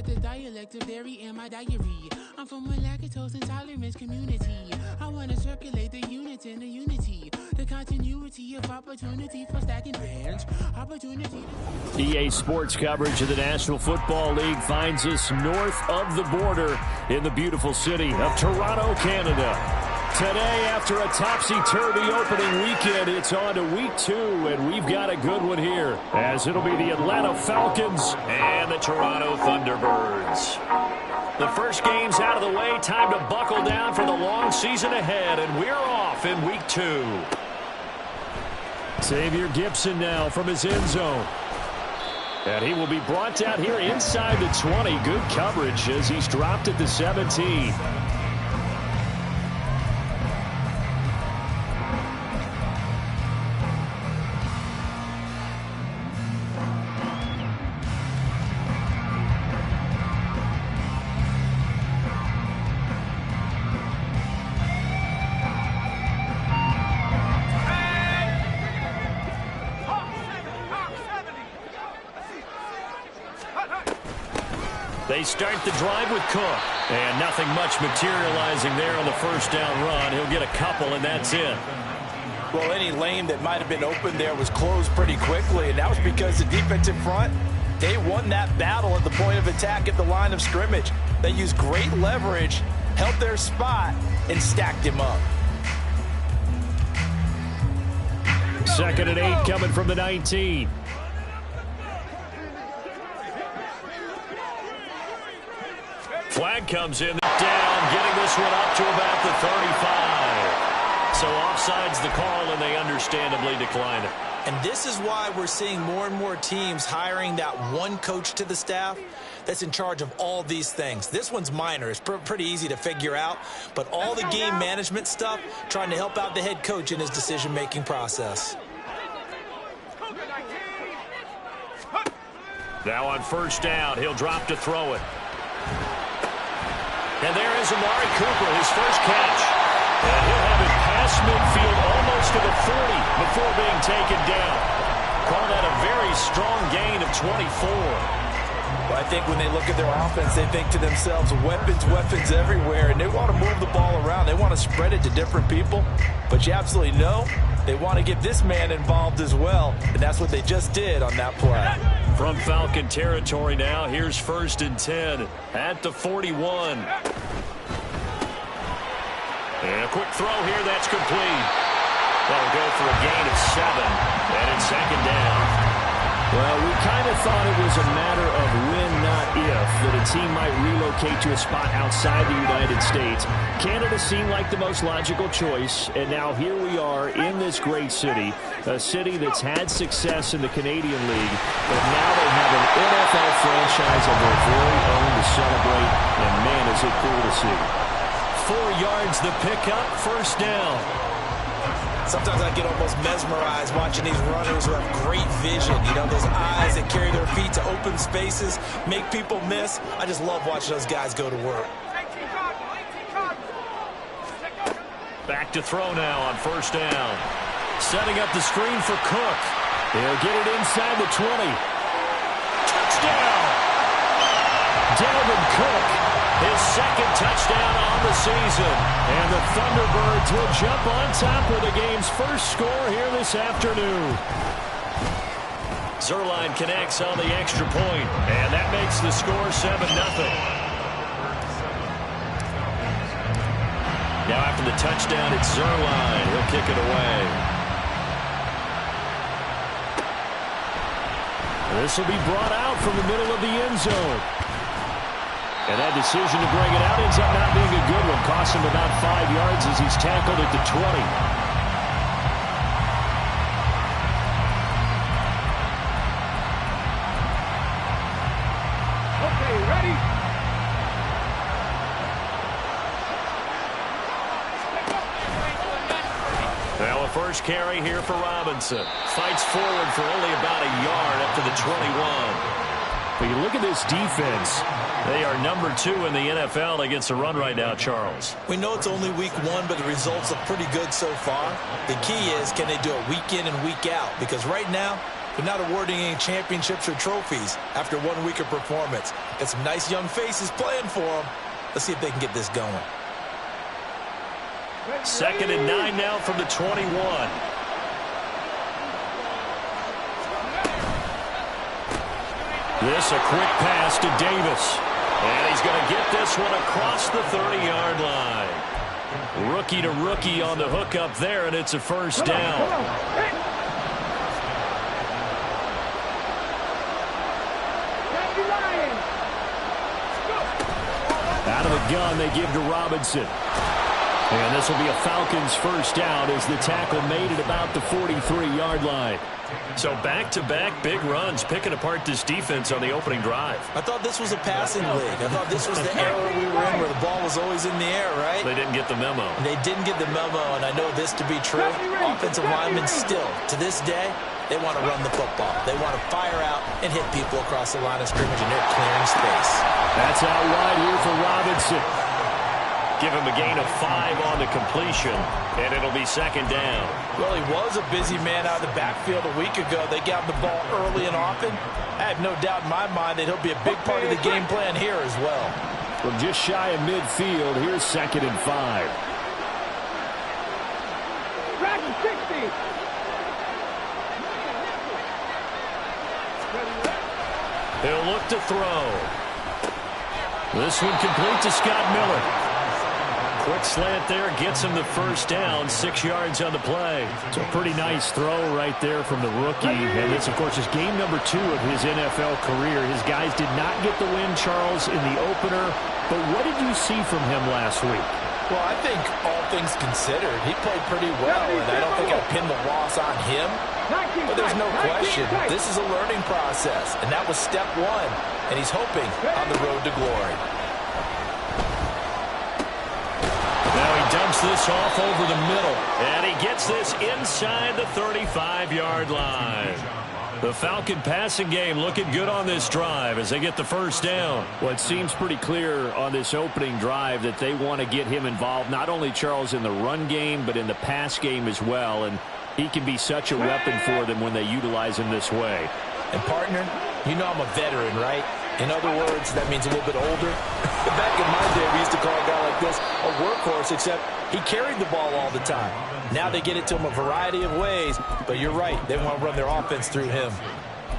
got the dialect of dairy in my diary. I'm from a lactose intolerance community. I wanna circulate the unity and the unity, the continuity of opportunity for stacking bench, opportunity. EA Sports coverage of the National Football League finds us north of the border in the beautiful city of Toronto, Canada. Today, after a topsy-turvy opening weekend, it's on to week 2, and we've got a good one here, as it'll be the Atlanta Falcons and the Toronto Thunderbirds. The first game's out of the way, time to buckle down for the long season ahead, and we're off in week 2. Xavier Gipson now from his end zone. And he will be brought down here inside the 20. Good coverage as he's dropped at the 17. They start the drive with Cook. And nothing much materializing there on the first down run. He'll get a couple, and that's it. Well, any lane that might have been open there was closed pretty quickly, and that was because the defensive front, they won that battle at the point of attack at the line of scrimmage. They used great leverage, held their spot, and stacked him up. 2nd and 8 coming from the 19. Flag comes in, down, getting this one up to about the 35. So offside's the call, and they understandably decline it. And this is why we're seeing more and more teams hiring that one coach to the staff that's in charge of all these things. This one's minor. It's pretty easy to figure out. But all the game management stuff, trying to help out the head coach in his decision-making process. Now on first down, he'll drop to throw it. And there is Amari Cooper, his first catch. And he'll have it past midfield almost to the 40 before being taken down. Call that a very strong gain of 24. Well, I think when they look at their offense, they think to themselves, weapons, weapons everywhere, and they want to move the ball around. They want to spread it to different people. But you absolutely know they want to get this man involved as well, and that's what they just did on that play. From Falcon territory now, here's 1st and 10 at the 41. And a quick throw here, that's complete. They'll go for a gain of 7, and it's 2nd down. Well, we kind of thought it was a matter of when, not if, that a team might relocate to a spot outside the United States. Canada seemed like the most logical choice, and now here we are in this great city, a city that's had success in the Canadian League, but now they have an NFL franchise of their very own to celebrate, and man, is it cool to see. 4 yards the pickup, 1st down. Sometimes I get almost mesmerized watching these runners who have great vision. You know, those eyes that carry their feet to open spaces, make people miss. I just love watching those guys go to work. Back to throw now on 1st down. Setting up the screen for Cook. He'll get it inside the 20. Touchdown! Dalvin Cook, his 2nd touchdown on the season. And the Thunderbirds will jump on top with the game's first score here this afternoon. Zerline connects on the extra point, and that makes the score 7-0. Now after the touchdown, it's Zerline. He'll kick it away. This will be brought out from the middle of the end zone. And that decision to bring it out ends up not being a good one. Costs him about 5 yards as he's tackled at the 20. Okay, ready? Well, a first carry here for Robinson. Fights forward for only about a yard up to the 21. But you look at this defense. They are number 2 in the NFL against the run right now, Charles. We know it's only week 1, but the results look pretty good so far. The key is, can they do it week in and week out? Because right now, but not awarding any championships or trophies after 1 week of performance. Got some nice young faces playing for them. Let's see if they can get this going. 2nd and 9 now from the 21. This a quick pass to Davis. And he's going to get this one across the 30-yard line. Rookie to rookie on the hookup there, and it's a first down. Out of the gun, they give to Robinson. And this will be a Falcons first down as the tackle made it about the 43-yard line. So back-to-back big runs, picking apart this defense on the opening drive. I thought this was a passing league. I thought this was the era we were in where the ball was always in the air, right? They didn't get the memo. They didn't get the memo, and I know this to be true. Offensive linemen still, to this day, they want to run the football. They want to fire out and hit people across the line of scrimmage, and they're clearing space. That's out wide here for Robinson. Give him a gain of 5 on the completion, and it'll be 2nd down. Well, he was a busy man out of the backfield a week ago. They got him the ball early and often. I have no doubt in my mind that he'll be a big part of the game plan here as well. From just shy of midfield, here's 2nd and 5. He'll look to throw. This one complete to Scott Miller. Quick slant there, gets him the first down, 6 yards on the play. It's a pretty nice throw right there from the rookie. And this, of course, is game number 2 of his NFL career. His guys did not get the win, Charles, in the opener. But what did you see from him last week? Well, I think all things considered, he played pretty well, and I don't think I pin the loss on him. But there's no question, this is a learning process, and that was step 1, and he's hoping on the road to glory. Now he dumps this off over the middle, and he gets this inside the 35-yard line. The Falcon passing game looking good on this drive as they get the first down. Well, it seems pretty clear on this opening drive that they want to get him involved, not only, Charles, in the run game, but in the pass game as well. And he can be such a weapon for them when they utilize him this way. And, partner, you know I'm a veteran, right? In other words, that means a little bit older. Back in my day, we used to call a guy like this a workhorse, except he carried the ball all the time. Now they get it to him a variety of ways, but you're right. They want to run their offense through him.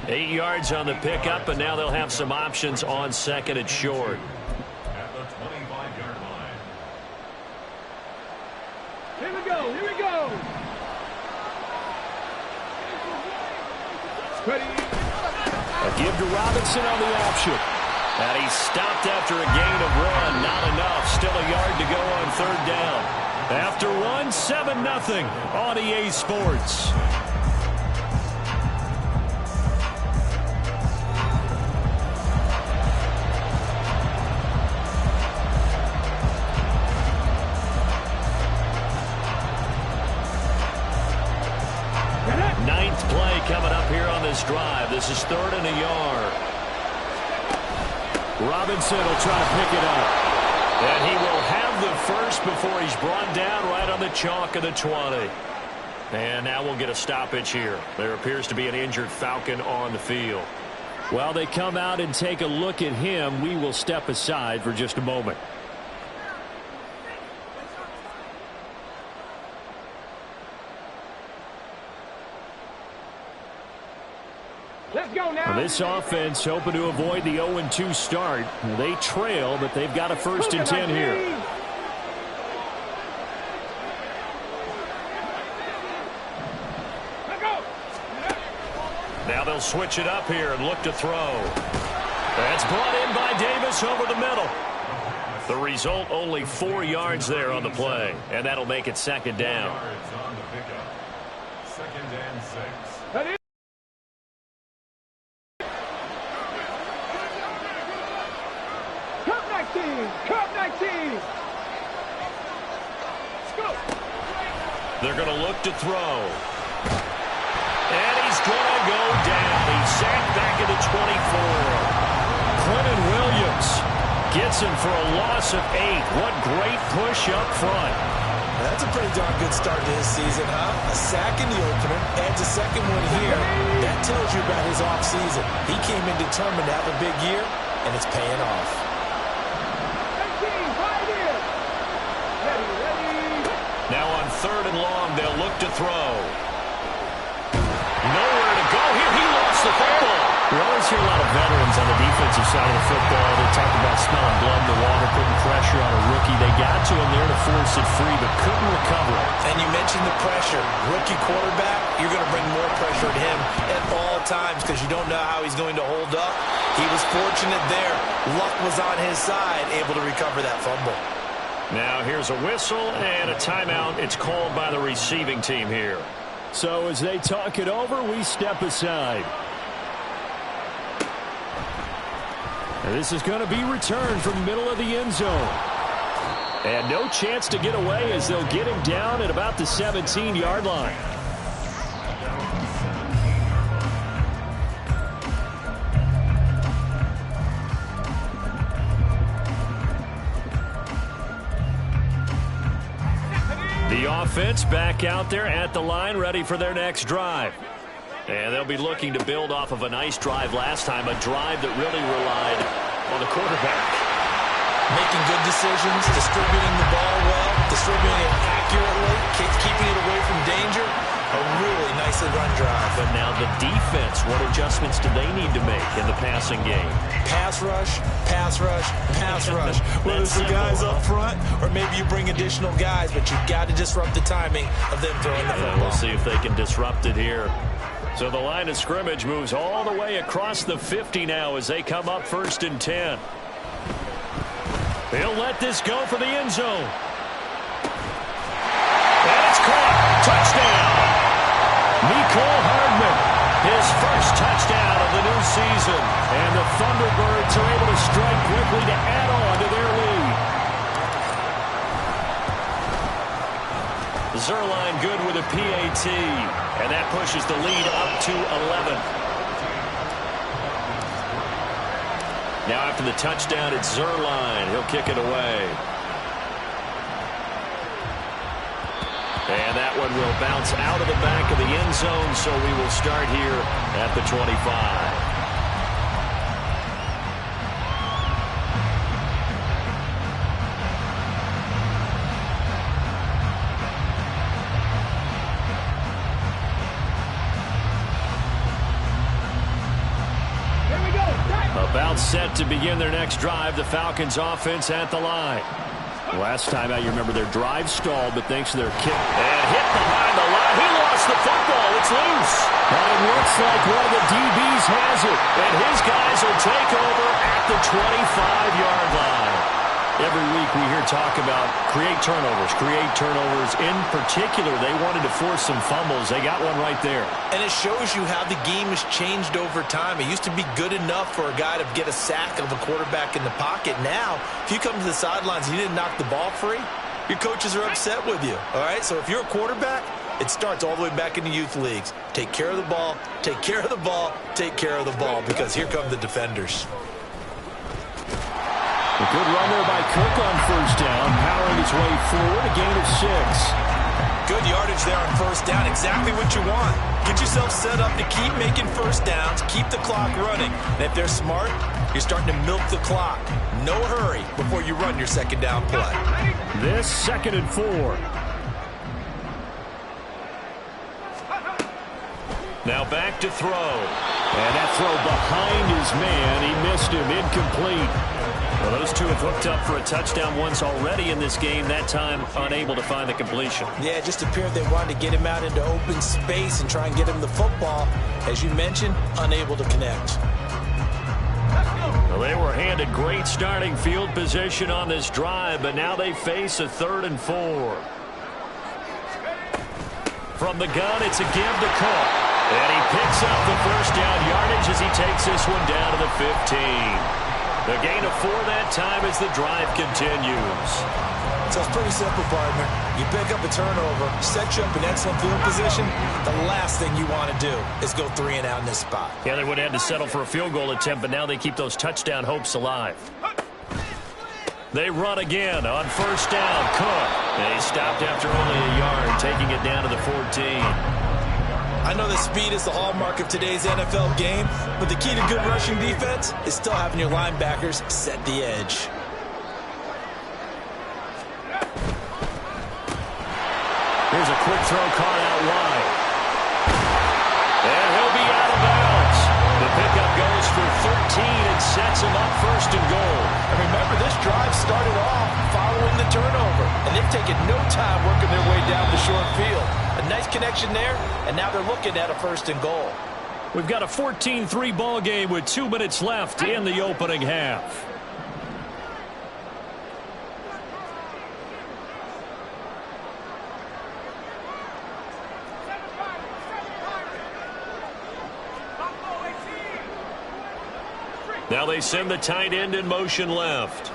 8 yards on the pickup, and now they'll have some options on 2nd and short. At the 25-yard line. Here we go, here we go. Ready. A give to Robinson on the option. And he stopped after a gain of 1. Not enough. Still a yard to go on 3rd down. After 1, 7-0 on EA Sports. Ninth play coming up here on this drive. This is 3rd and a yard. Robinson will try to pick it up. And he will have the first before he's brought down right on the chalk of the 20. And now we'll get a stoppage here. There appears to be an injured Falcon on the field. While they come out and take a look at him, we will step aside for just a moment. Let's go now. This offense hoping to avoid the 0-2 start. They trail, but they've got a 1st and 10 here. Now they'll switch it up here and look to throw. That's brought in by Davis over the middle. The result, only 4 yards there on the play, and that'll make it 2nd down. Yards on the pickup. 2nd and 6. Cup 19. Let's go. They're going to look to throw. And he's going to go down. He's sacked back at the 24. Quentin Williams gets him for a loss of 8. What great push up front. That's a pretty darn good start to his season, huh? A sack in the opener, adds a second one here. That tells you about his offseason. He came in determined to have a big year, and it's paying off. Now on 3rd and long, they'll look to throw. Nowhere to go here. He lost the football. We always hear a lot of veterans on the defensive side of the football. They talk about smelling blood in the water, putting pressure on a rookie. They got to him there to force it free, but couldn't recover it. And you mentioned the pressure. Rookie quarterback, you're going to bring more pressure at him at all times because you don't know how he's going to hold up. He was fortunate there. Luck was on his side, able to recover that fumble. Now here's a whistle and a timeout. It's called by the receiving team here. So as they talk it over, we step aside. And this is going to be returned from the middle of the end zone. And no chance to get away as they'll get him down at about the 17-yard line. The offense back out there at the line, ready for their next drive. And they'll be looking to build off of a nice drive last time, a drive that really relied on the quarterback. Making good decisions, distributing the ball well, distributing it accurately, keeping it away from danger. A really nicely run drive. But now the defense, what adjustments do they need to make in the passing game? Pass rush, pass rush, pass rush. Whether it's the guys up front or maybe you bring additional guys, but you've got to disrupt the timing of them throwing the football. We'll see if they can disrupt it here. So the line of scrimmage moves all the way across the 50 now as they come up 1st and 10. He'll let this go for the end zone. And it's caught. Touchdown. Nicole Hardman, his first touchdown of the new season. And the Thunderbirds are able to strike quickly to add on to their lead. Zerline good with a PAT. And that pushes the lead up to 11. Now after the touchdown, it's Zerline. He'll kick it away. And that one will bounce out of the back of the end zone, so we will start here at the 25. About set to begin their next drive, the Falcons offense at the line. Last time out, you remember their drive stalled, but thanks to their kick. And hit behind the line. He lost the football. It's loose. And it looks like one of the DBs has it. And his guys will take over at the 25-yard line. Every week we hear talk about create turnovers. In particular, they wanted to force some fumbles. They got one right there. And it shows you how the game has changed over time. It used to be good enough for a guy to get a sack of a quarterback in the pocket. Now, if you come to the sidelines and you didn't knock the ball free, your coaches are upset with you. All right? So if you're a quarterback, it starts all the way back in the youth leagues. Take care of the ball, take care of the ball, take care of the ball, because here come the defenders. A good run there by Cook on 1st down, powering his way forward, a gain of 6. Good yardage there on 1st down, exactly what you want. Get yourself set up to keep making 1st downs, keep the clock running. And if they're smart, you're starting to milk the clock. No hurry before you run your 2nd down play. This 2nd and 4. Now back to throw. And that throw behind his man. He missed him. Incomplete. Well, those two have hooked up for a touchdown once already in this game, that time unable to find the completion. Yeah, it just appeared they wanted to get him out into open space and try and get him the football. As you mentioned, unable to connect. Well, they were handed great starting field position on this drive, but now they face a 3rd and 4. From the gun, it's a give to Cook. And he picks up the 1st down yardage as he takes this one down to the 15. The gain of 4 that time as the drive continues. So it's pretty simple, partner. You pick up a turnover, set you up in excellent field position. The last thing you want to do is go 3 and out in this spot. Yeah, they would have had to settle for a field goal attempt, but now they keep those touchdown hopes alive. They run again on first down. Cook. They stopped after only a yard, taking it down to the 14. I know that speed is the hallmark of today's NFL game, but the key to good rushing defense is still having your linebackers set the edge. Here's a quick throw caught out wide. And he'll be out of bounds. The pickup goes for 13 and sets him up first and goal. And remember, this drive started off following the turnover, and they've taken no time working their way down the short field. A nice connection there, and now they're looking at a first and goal. We've got a 14-3 ball game with 2 minutes left in the opening half. Now they send the tight end in motion left.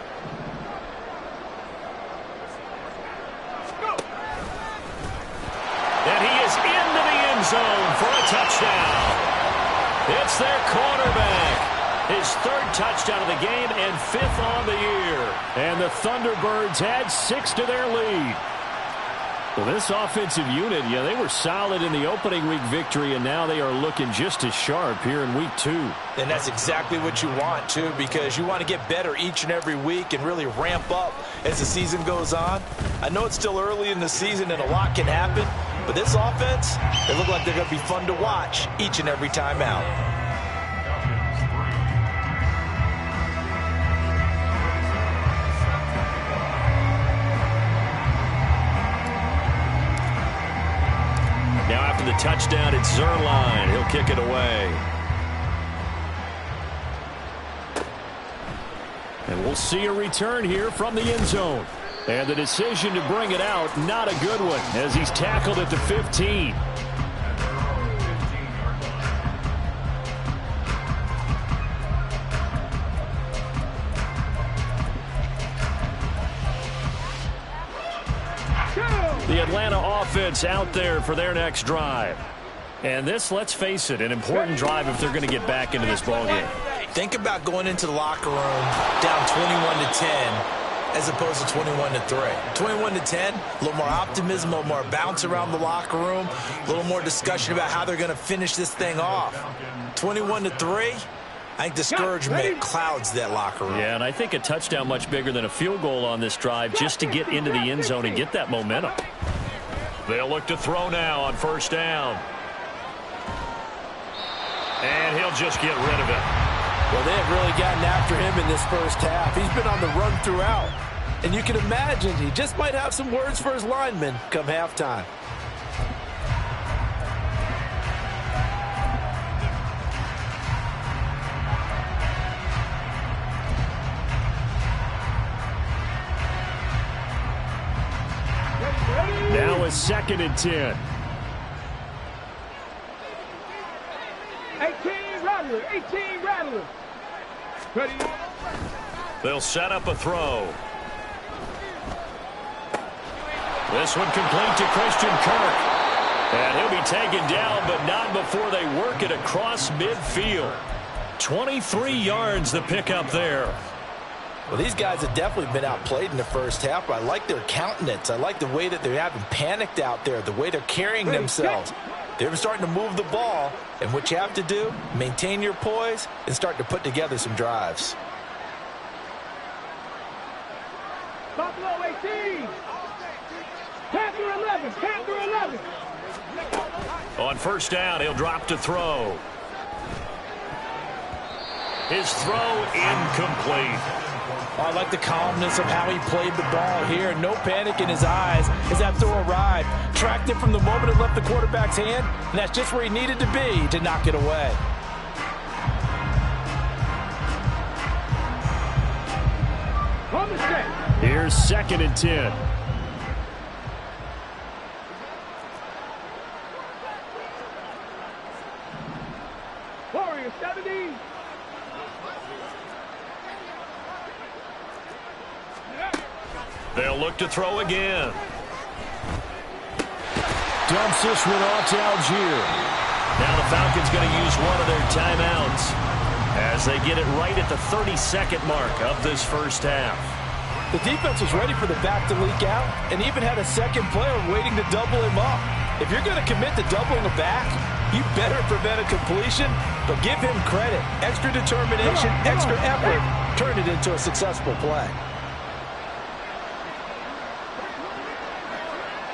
And he is into the end zone for a touchdown. It's their quarterback. His 3rd touchdown of the game and 5th on the year. And the Thunderbirds add 6 to their lead. Well, this offensive unit, yeah, they were solid in the opening week victory, and now they are looking just as sharp here in week 2. And that's exactly what you want, too, because you want to get better each and every week and really ramp up as the season goes on. I know it's still early in the season and a lot can happen, but this offense, they look like they're going to be fun to watch each and every time out. Now after the touchdown, it's Zerline. He'll kick it away. And we'll see a return here from the end zone. And the decision to bring it out, not a good one, as he's tackled at the 15. The Atlanta offense out there for their next drive. And this, let's face it, an important drive if they're going to get back into this ballgame. Think about going into the locker room down 21-10 as opposed to 21-3. 21-10, a little more optimism, a little more bounce around the locker room, a little more discussion about how they're going to finish this thing off. 21-3, I think discouragement clouds that locker room. Yeah, and I think a touchdown much bigger than a field goal on this drive just to get into the end zone and get that momentum. They'll look to throw now on first down. And he'll just get rid of it. Well, they have really gotten after him in this first half. He's been on the run throughout. And you can imagine he just might have some words for his linemen come halftime. Now a 2nd and 10. 18 Rattler, 18 Rattler. Ready? They'll set up a throw. This one complete to Christian Kirk. And he'll be taken down, but not before they work it across midfield. 23 yards the pickup there. Well, these guys have definitely been outplayed in the first half, but I like their countenance. I like the way that they haven't panicked out there, the way they're carrying themselves. They're starting to move the ball, and what you have to do, maintain your poise and start to put together some drives. Buffalo 18. Panther 11, Panther 11. On first down, he'll drop to throw. His throw incomplete. I like the calmness of how he played the ball here. No panic in his eyes as that throw arrived. Tracked it from the moment it left the quarterback's hand, and that's just where he needed to be to knock it away. Here's 2nd and 10. Warrior 70. They'll look to throw again. Dumps this one off to Algier. Now the Falcons going to use one of their timeouts as they get it right at the 32nd mark of this first half. The defense was ready for the back to leak out and even had a second player waiting to double him up. If you're going to commit to doubling a back, you better prevent a completion, but give him credit. Extra determination, extra effort, turn it into a successful play.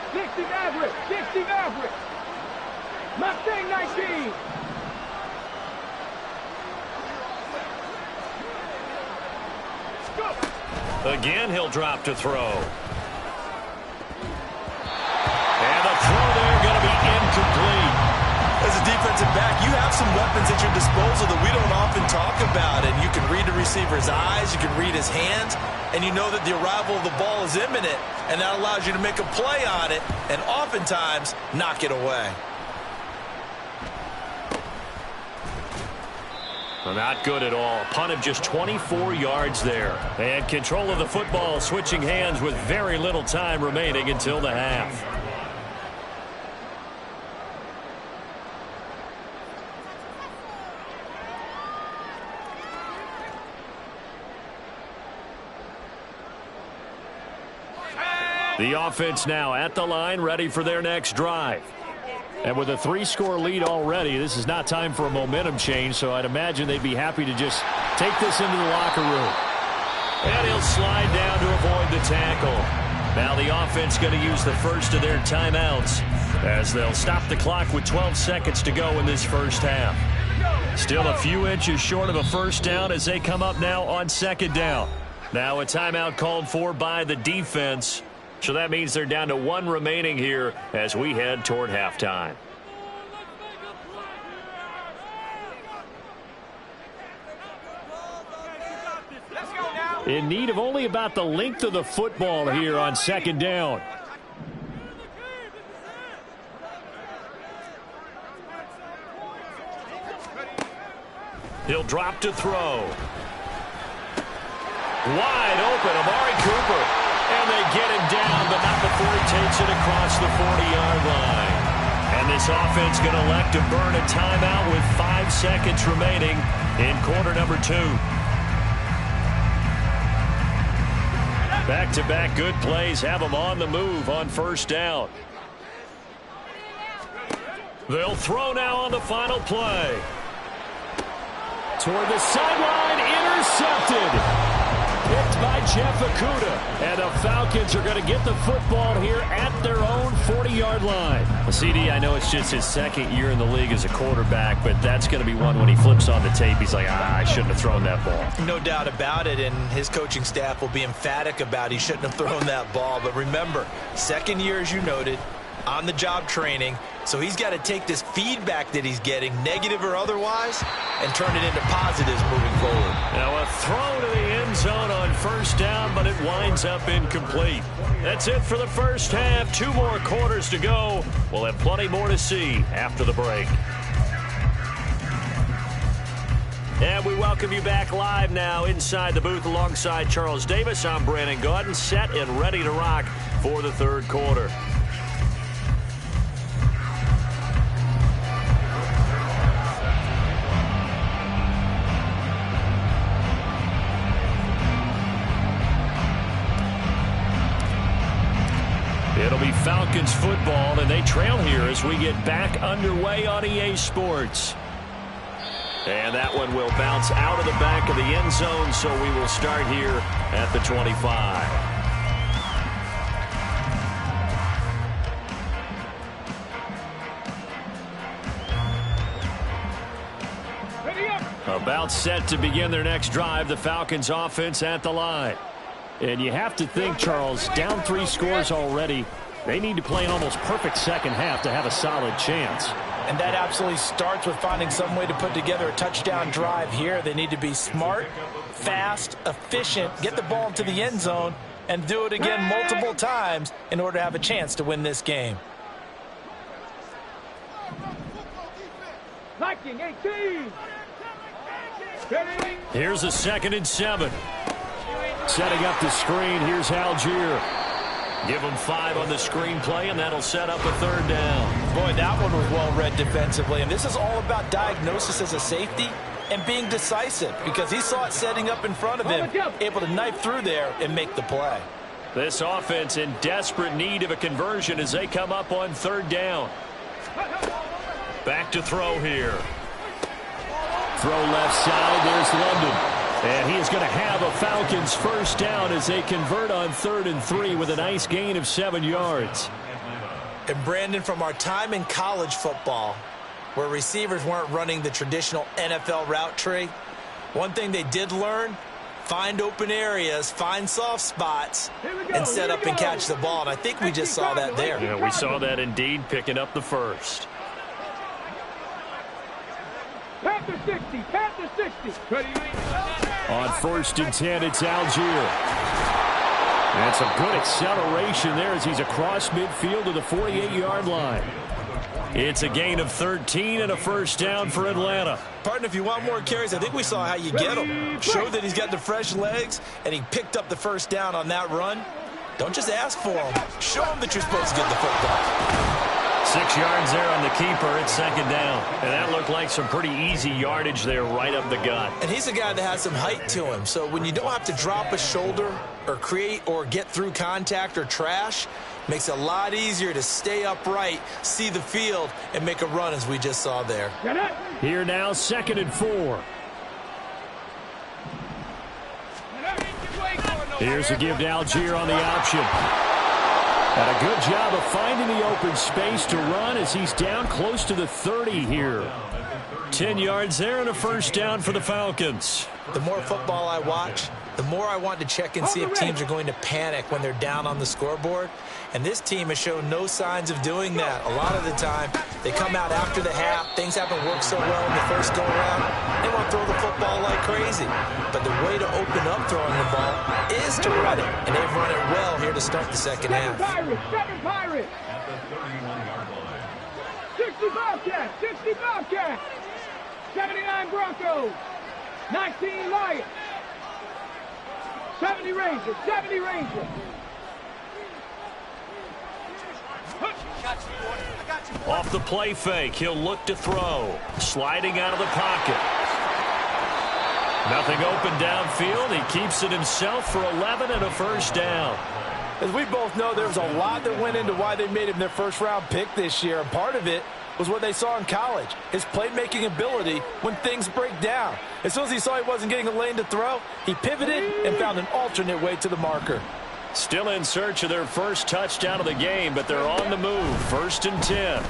60 average, 60 average. Mustang 19. Again, he'll drop to throw. And the throw there going to be incomplete. As a defensive back, you have some weapons at your disposal that we don't often talk about. And you can read the receiver's eyes, you can read his hands, and you know that the arrival of the ball is imminent. And that allows you to make a play on it and oftentimes knock it away. Well, not good at all. Punt of just 24 yards there. And control of the football switching hands with very little time remaining until the half. The offense now at the line, ready for their next drive. And with a 3-score lead already, this is not time for a momentum change, so I'd imagine they'd be happy to just take this into the locker room. And he'll slide down to avoid the tackle. Now the offense going to use the first of their timeouts as they'll stop the clock with 12 seconds to go in this first half. Still a few inches short of a first down as they come up now on second down. Now a timeout called for by the defense. So that means they're down to 1 remaining here as we head toward halftime. In need of only about the length of the football here on second down. He'll drop to throw. Wide open, Amari Cooper. And they get him down, but not before he takes it across the 40-yard line. And this offense going to elect to burn a timeout with 5 seconds remaining in quarter number 2. Back-to-back good plays have them on the move on first down. They'll throw now on the final play. Toward the sideline, intercepted. Picked by Jeff Okudah. And the Falcons are going to get the football here at their own 40-yard line. Well, CD, I know it's just his second year in the league as a quarterback, but that's going to be one when he flips on the tape, he's like, I shouldn't have thrown that ball. No doubt about it, and his coaching staff will be emphatic about he shouldn't have thrown that ball. But remember, second year, as you noted, on-the-job training, so he's got to take this feedback that he's getting, negative or otherwise, and turn it into positives moving forward. Now a throw to the end zone on first down, but it winds up incomplete. That's it for the first half. 2 more quarters to go. We'll have plenty more to see after the break. And we welcome you back live now inside the booth alongside Charles Davis. I'm Brandon Gaudin, set and ready to rock for the third quarter. It'll be Falcons football, and they trail here as we get back underway on EA Sports. And that one will bounce out of the back of the end zone, so we will start here at the 25. About set to begin their next drive, the Falcons offense at the line. And you have to think, Charles, down 3 scores already. They need to play an almost perfect second half to have a solid chance. And that absolutely starts with finding some way to put together a touchdown drive here. They need to be smart, fast, efficient, get the ball into the end zone, and do it again multiple times in order to have a chance to win this game. Liking 18. Here's a 2nd and 7. Setting up the screen, here's Algier. Give him 5 on the screen play, and that'll set up a 3rd down. Boy, that one was well read defensively, and this is all about diagnosis as a safety. and being decisive because he saw it setting up in front of him, able to knife through there and make the play. This offense in desperate need of a conversion as they come up on 3rd down. Back to throw here. Throw left side. There's London. And he is going to have a Falcons 1st down as they convert on 3rd and 3 with a nice gain of 7 yards. And Brandon, from our time in college football, where receivers weren't running the traditional NFL route tree, one thing they did learn, find open areas, find soft spots, and set up and catch the ball. And I think we just saw that there. Yeah, we saw that indeed, picking up the 1st. Panther 60, Panther 60. On 1st and 10, it's Algier. That's a good acceleration there as he's across midfield to the 48-yard line. It's a gain of 13 and a 1st down for Atlanta. Partner, if you want more carries, I think we saw how you get him. Show that he's got the fresh legs, and he picked up the 1st down on that run. Don't just ask for him. Show him that you're supposed to get the football. 6 yards there on the keeper. It's 2nd down. And that looked like some pretty easy yardage there right up the gut. And he's a guy that has some height to him. So when you don't have to drop a shoulder or create or get through contact or trash, makes it a lot easier to stay upright, see the field, and make a run as we just saw there. Here now, 2nd and 4. Here's a give to Algier on the option. And a good job of finding the open space to run as he's down close to the 30 here. 10 yards there and a 1st down for the Falcons. The more football I watch, the more I want to check and see if teams are going to panic when they're down on the scoreboard. And this team has shown no signs of doing that. A lot of the time, they come out after the half. Things haven't worked so well in the first go-around. They want to throw the football like crazy. But the way to open up throwing the ball is to run it. And they've run it well here to start the 2nd half. 7 Pirates. 60 Bobcats. 60 Bobcats. 79 Broncos. 19 Lions. 70 Rangers. 70 Rangers. Off the play fake, he'll look to throw. Sliding out of the pocket. Nothing open downfield. He keeps it himself for 11 and a 1st down. As we both know, there was a lot that went into why they made him their 1st-round pick this year. And part of it was what they saw in college, his playmaking ability when things break down. As soon as he saw he wasn't getting a lane to throw, he pivoted and found an alternate way to the marker. Still in search of their 1st touchdown of the game, but they're on the move. 1st and 10.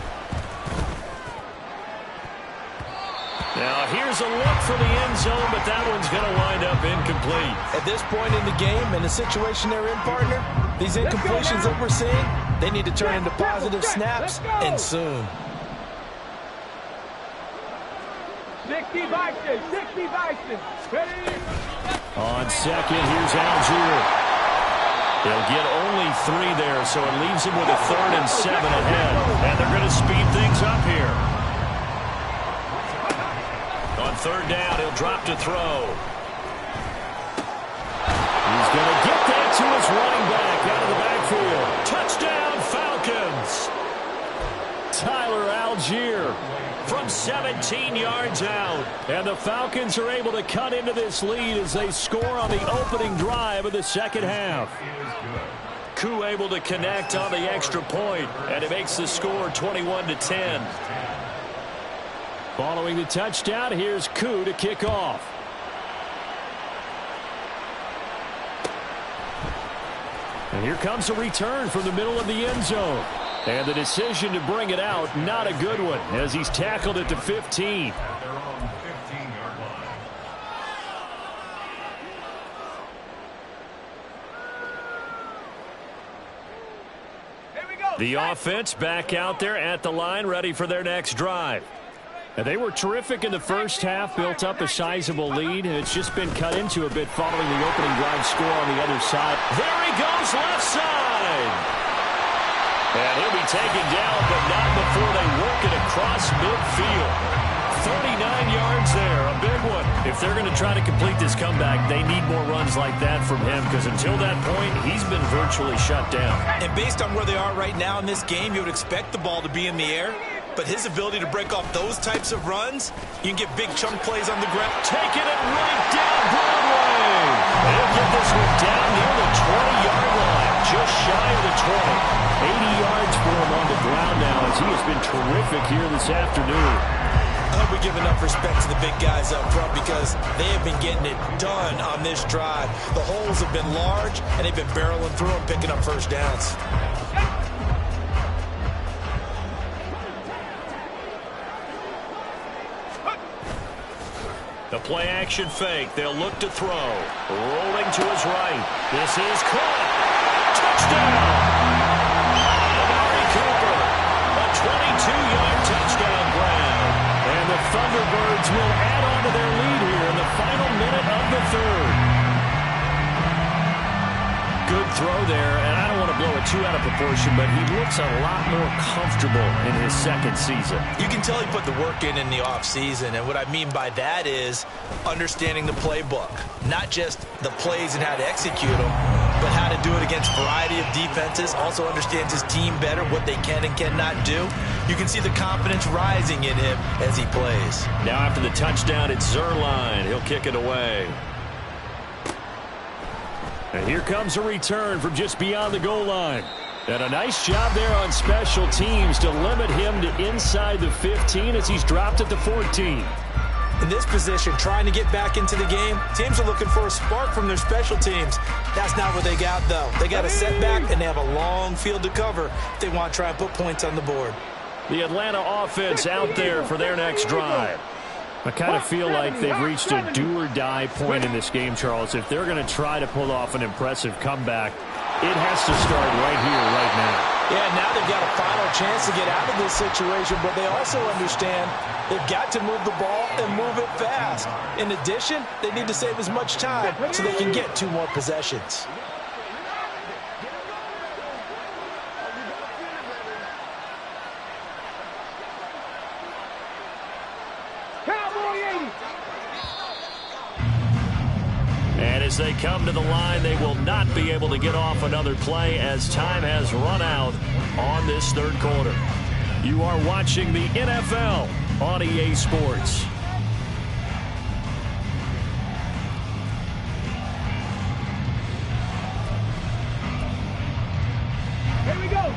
Now here's a look for the end zone, but that one's going to wind up incomplete. At this point in the game and the situation they're in, partner, these incompletions that we're seeing, they need to turn into positive snaps, and soon. 60 Bison. 60 Bison. Ready? On 2nd, here's Algier. They'll get only 3 there, so it leaves him with a 3rd and 7 ahead. And they're going to speed things up here. On 3rd down, he'll drop to throw. He's going to get that to his running back out of the backfield. Touchdown, Falcons! Tyler Algier from 17 yards out. And the Falcons are able to cut into this lead as they score on the opening drive of the 2nd half. Koo able to connect on the extra point, and it makes the score 21-10. Following the touchdown, here's Koo to kick off. And here comes a return from the middle of the end zone. And the decision to bring it out, not a good one, as he's tackled it to 15. They're on the 15-yard line. The offense back out there at the line, ready for their next drive. And they were terrific in the 1st half, built up a sizable lead, and it's just been cut into a bit following the opening drive score on the other side. There he goes, left side. And he'll be taken down, but not before they work it across midfield. 39 yards there, a big one. If they're going to try to complete this comeback, they need more runs like that from him, because until that point, he's been virtually shut down. And based on where they are right now in this game, you would expect the ball to be in the air. But his ability to break off those types of runs, you can get big chunk plays on the ground. Taking it right down Broadway. They'll get this one down near the 20-yard line, just shy of the 20. 80 yards for him on the ground now as he has been terrific here this afternoon. I hope we give enough respect to the big guys up front because they have been getting it done on this drive. The holes have been large, and they've been barreling through them, picking up first downs. The play-action fake. They'll look to throw. Rolling to his right. This is caught. Touchdown! Amari Cooper. A 22-yard touchdown grab. And the Thunderbirds will add on to their lead here in the final minute of the third. Good throw there, and I don't want to blow it too out of proportion, but he looks a lot more comfortable in his second season. You can tell he put the work in the offseason, and what I mean by that is understanding the playbook. Not just the plays and how to execute them, but how to do it against a variety of defenses. Also understands his team better, what they can and cannot do. You can see the confidence rising in him as he plays. Now after the touchdown, it's Zerline. He'll kick it away. And here comes a return from just beyond the goal line. And a nice job there on special teams to limit him to inside the 15 as he's dropped at the 14. In this position, trying to get back into the game, teams are looking for a spark from their special teams. That's not what they got, though. They got a setback, and they have a long field to cover if they want to try and put points on the board. The Atlanta offense out there for their next drive. I kind of feel like they've reached a do-or-die point in this game, Charles. If they're going to try to pull off an impressive comeback, it has to start right here, right now. Yeah, now they've got a final chance to get out of this situation, but they also understand they've got to move the ball and move it fast. In addition, they need to save as much time so they can get 2 more possessions. And as they come to the line, they will not be able to get off another play as time has run out on this third quarter. You are watching the NFL on EA Sports. Here we go.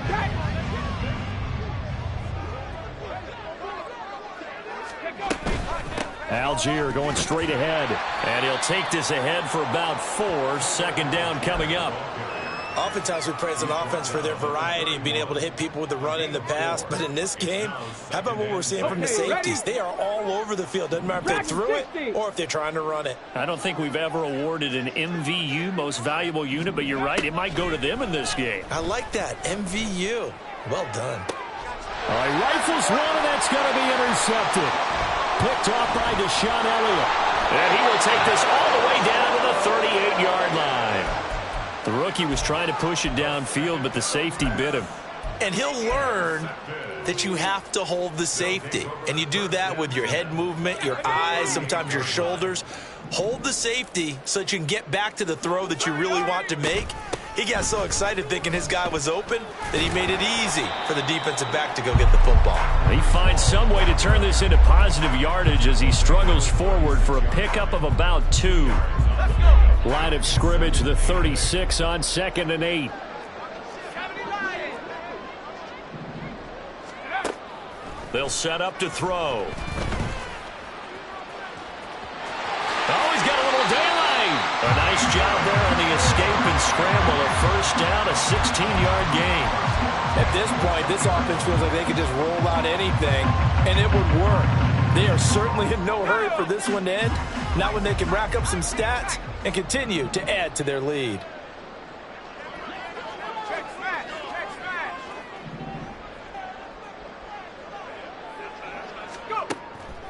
Algier going straight ahead, and he'll take this ahead for about 4. Second down coming up. Oftentimes we praise an offense for their variety and being able to hit people with the run in the pass, but in this game, how about what we're seeing from the safeties? They are all over the field. Doesn't matter if they threw it or if they're trying to run it. I don't think we've ever awarded an MVU, most valuable unit, but you're right, it might go to them in this game. I like that, MVU. Well done. All right, rifles one, and that's going to be intercepted. Picked off by Deshaun Elliott. And he will take this all the way down to the 38-yard line. The rookie was trying to push it downfield, but the safety bit him. And he'll learn that you have to hold the safety. And you do that with your head movement, your eyes, sometimes your shoulders. Hold the safety so that you can get back to the throw that you really want to make. He got so excited thinking his guy was open that he made it easy for the defensive back to go get the football. He finds some way to turn this into positive yardage as he struggles forward for a pickup of about 2. Line of scrimmage, the 36 on 2nd and 8. They'll set up to throw. Oh, he's got a little daylight. A nice job there on the escape and scramble. A first down, a 16-yard gain. At this point, this offense feels like they could just roll out anything, and it would work. They are certainly in no hurry for this one to end. Not when they can rack up some stats and continue to add to their lead.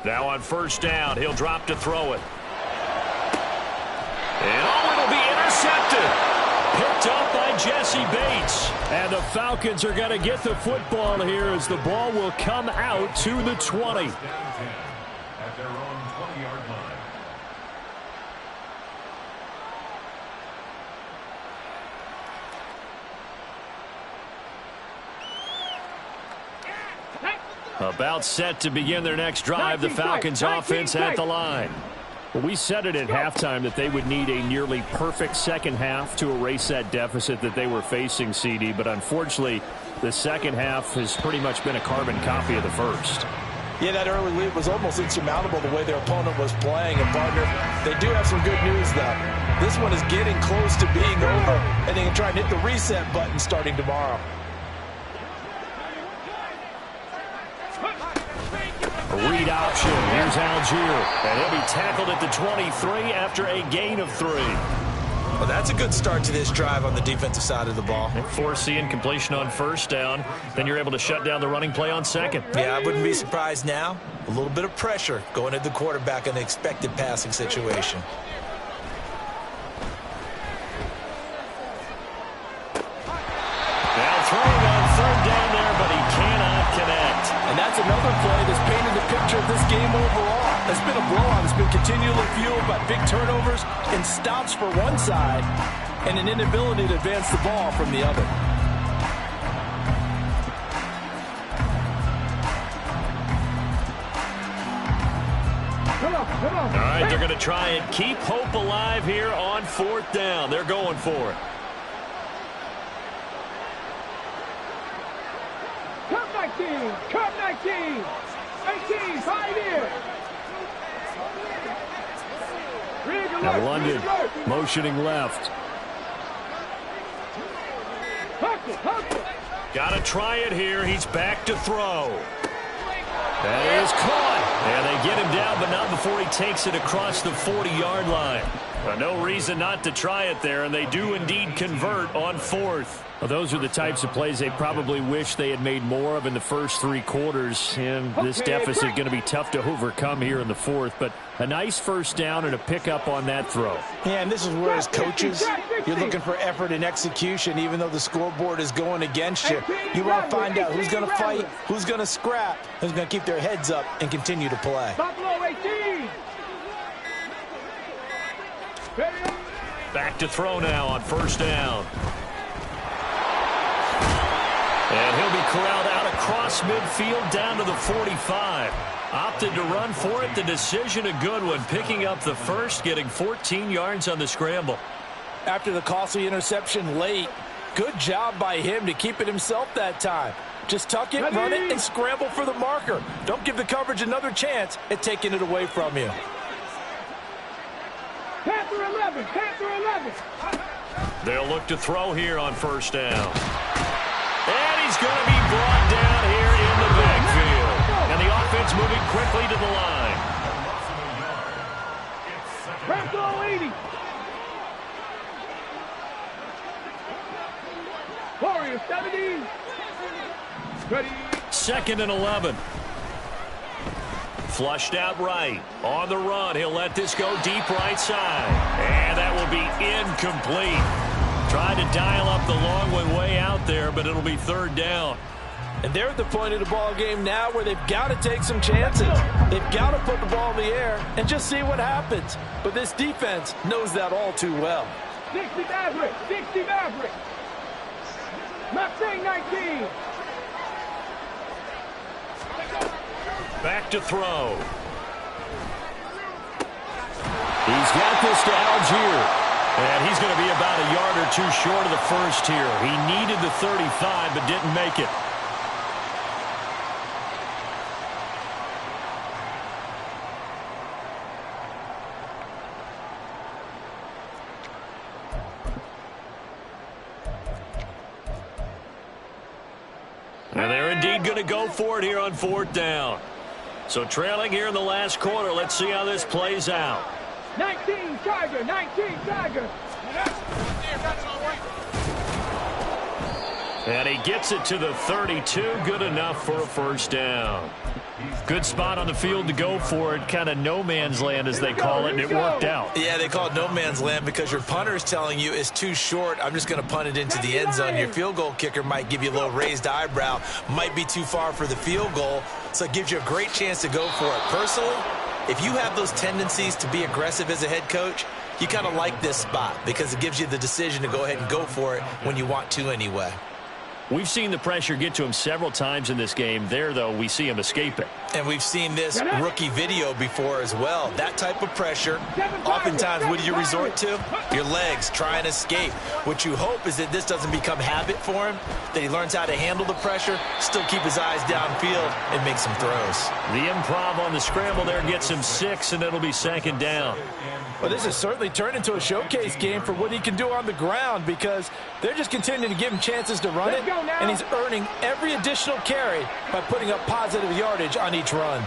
Now on first down, he'll drop to throw it. And oh, it'll be intercepted. Picked up by Jesse Bates. And the Falcons are going to get the football here as the ball will come out to the 20. At their own 20-yard line. About set to begin their next drive, the Falcons offense at the line. Well, we said it at halftime that they would need a nearly perfect second half to erase that deficit that they were facing, CD, but unfortunately, the second half has pretty much been a carbon copy of the first. Yeah, that early lead was almost insurmountable the way their opponent was playing. And, partner, they do have some good news, though. This one is getting close to being over, and they can try and hit the reset button starting tomorrow. A read option. Here's Algier. And he'll be tackled at the 23 after a gain of 3. Well, that's a good start to this drive on the defensive side of the ball. Force the incompletion on first down. Then you're able to shut down the running play on second. Yeah, I wouldn't be surprised now. A little bit of pressure going at the quarterback in an expected passing situation. Now throwing on third down there, but he cannot connect. And that's another play that's painted the picture of this game overall. It's been a blowout. It's been continually fueled by big turnovers and stops for one side and an inability to advance the ball from the other. All right, they're going to try and keep hope alive here on fourth down. They're going for it. Come 19, come 19, 18, fight in. Now London motioning left. Got to try it here. He's back to throw. That is caught. And they get him down, but not before he takes it across the 40-yard line. No reason not to try it there, and they do indeed convert on fourth. Well, those are the types of plays they probably wish they had made more of in the first 3 quarters, and this deficit going to be tough to overcome here in the fourth, but a nice first down and a pickup on that throw. Yeah, and this is where, as coaches, you're looking for effort and execution, even though the scoreboard is going against you. You want to find out who's going to fight, who's going to scrap, who's going to keep their heads up and continue to play. Buffalo 18. Back to throw now on first down. And he'll be corralled out across midfield down to the 45. Opted to run for it. The decision a good one. Picking up the first, getting 14 yards on the scramble. After the costly interception late, good job by him to keep it himself that time. Just tuck it, run it, and scramble for the marker. Don't give the coverage another chance at taking it away from you. Panther 11, Panther 11. They'll look to throw here on first down. And he's going to be brought down here in the backfield. And the offense moving quickly to the line. Panther 80. Warriors 70. Ready. 2nd and 11. Flushed out right. On the run, he'll let this go deep right side. And that will be incomplete. Tried to dial up the long one way out there, but it'll be third down. And they're at the point of the ball game now where they've got to take some chances. They've got to put the ball in the air and just see what happens. But this defense knows that all too well. 60 Maverick, 60 Maverick. Maxine 19. Back to throw. He's got this to Algier. And he's going to be about a yard or 2 short of the first here. He needed the 35, but didn't make it. And they're indeed going to go for it here on fourth down. So trailing here in the last quarter. Let's see how this plays out. 19 Tiger, 19 Tiger. And he gets it to the 32. Good enough for a first down. Good spot on the field to go for it. Kind of no man's land, as they call it, and it worked out. Yeah, they call it no man's land because your punter is telling you it's too short. I'm just going to punt it into the end zone. Your field goal kicker might give you a little raised eyebrow. Might be too far for the field goal, so it gives you a great chance to go for it. Personally, if you have those tendencies to be aggressive as a head coach, you kind of like this spot because it gives you the decision to go ahead and go for it when you want to anyway. We've seen the pressure get to him several times in this game. There, though, we see him escape it. And we've seen this rookie video before as well. That type of pressure, oftentimes, what do you resort to? Your legs, try and escape. What you hope is that this doesn't become habit for him, that he learns how to handle the pressure, still keep his eyes downfield, and make some throws. The improv on the scramble there gets him 6, and it'll be second down. Well, this has certainly turned into a showcase game for what he can do on the ground because they're just continuing to give him chances to run it, and he's earning every additional carry by putting up positive yardage on each run.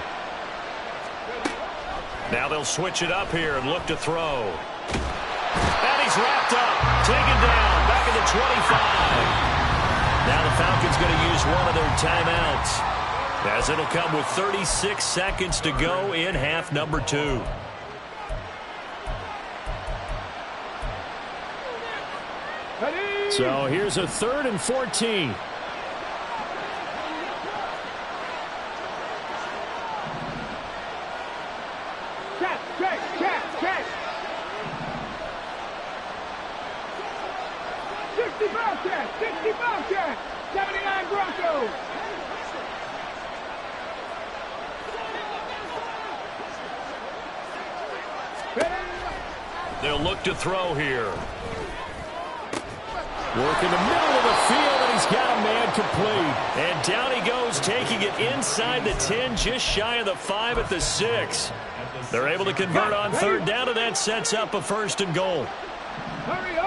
Now they'll switch it up here and look to throw. And he's wrapped up, taken down, back at the 25. Now the Falcons going to use one of their timeouts, as it'll come with 36 seconds to go in half number 2. So here's a 3rd and 14. Check. 60 Bobcat. 79 Broncos. They'll look to throw here. Work in the middle of the field, and he's got a man complete. And down he goes, taking it inside the 10, just shy of the 5 at the 6. They're able to convert on 3rd down, and that sets up a 1st and goal. Hurry.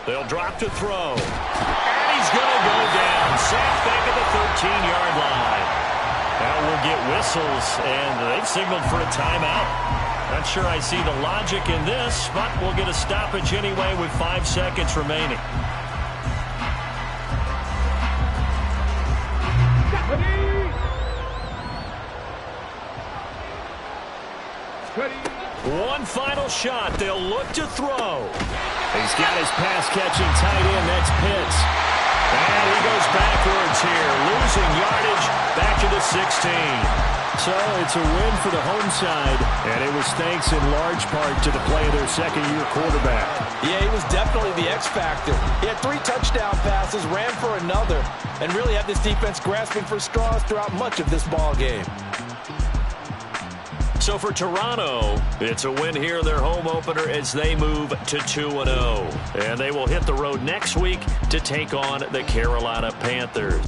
They'll drop to throw. And he's going to go down. Sacked back at the 13-yard line. Now we'll get whistles, and they've signaled for a timeout. Not sure I see the logic in this, but we'll get a stoppage anyway with 5 seconds remaining. One final shot. They'll look to throw. He's got his pass-catching tight end. That's Pitts. And he goes backwards here, losing yardage back to the 16. So it's a win for the home side, and it was thanks in large part to the play of their second-year quarterback. Yeah, he was definitely the X factor. He had 3 touchdown passes, ran for another, and really had this defense grasping for straws throughout much of this ball game. So for Toronto, it's a win here in their home opener as they move to 2-0. And they will hit the road next week to take on the Carolina Panthers.